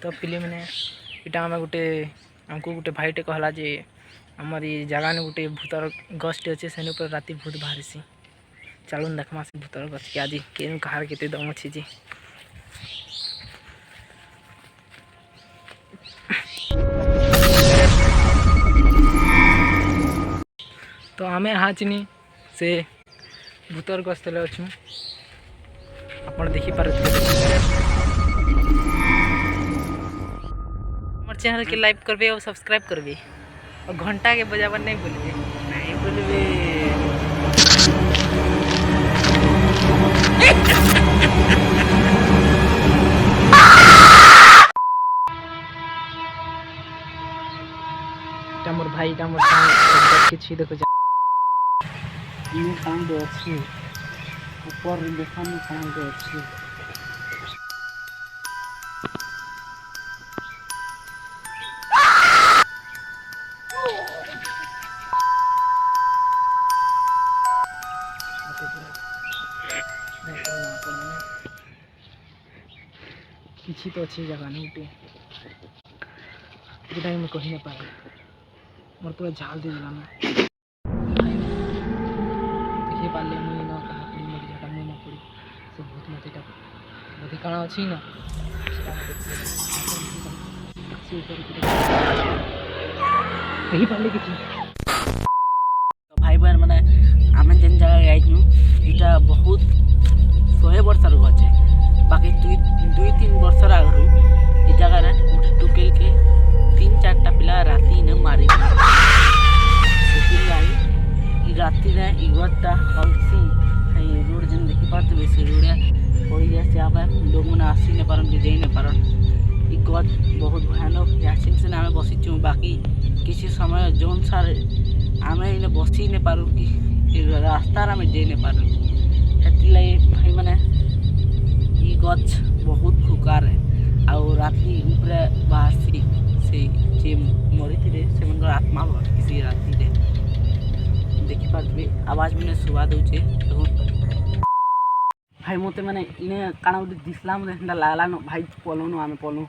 तो पिली मैंने इटा आम गोटे आमको गोटे भाईटे कहला जे आमर ये जगह ने गोटे भूतर गछटे अच्छे से ऊपर राति भूत बाहरी चलून देखमा से भूतर गछ के आज के कहार के दम अच्छी जी। तो आमे हाचनी से भूतर गछ तले अच्छु आपण देखि पारथि हमर चैनल के लाइक करबे और सब्सक्राइब करबे और घंटा के बजावन नहीं भूलबे नहीं भूलबे। मोर भाई मोर किसी देखो काम दे अच्छी ऊपर देखने काम दे अच्छी किसी तो अच्छी जगह नहीं उठे जोटा मैं कही नहीं पारे मोर पूरा झाल दे दिला देखिए पारे मुझे न कहा मोर झाटा मुझे न पड़ी से बहुत मत एटा बोधे काना अच्छी ना कही पारे कि तो भाई बहन मैंने आम जेन जगह जाइनु इटा बहुत 100 वर्षर गछे बाकी 2-3 वर्षर आगु ये जगह गोटे टुकेल के 3-4टा पिला राति ने मारी राति रे इगता हल्सी रोड जेन देखी पार्थे से रोडिया पड़ी जाए आप लोग मैंने आसी नहीं पारन जे नहीं पारन इ गछ बहुत भयानक जासिन से आम बसीचु बाकी किसी समय जोन सार आम इन बसी नहीं पारू कि रास्तार आम जे नहीं पारू से भाई मैंने इ गछ बहुत खुकार है आउ राति ऊपर बाहर से जे मरी थे से आत्मा किसी राति रे देखी पारे आवाज मैंने सुबह दूचे भाई मत मैंने इन्हें काना दिसला मतलब लगला न भाई पलू आम पलू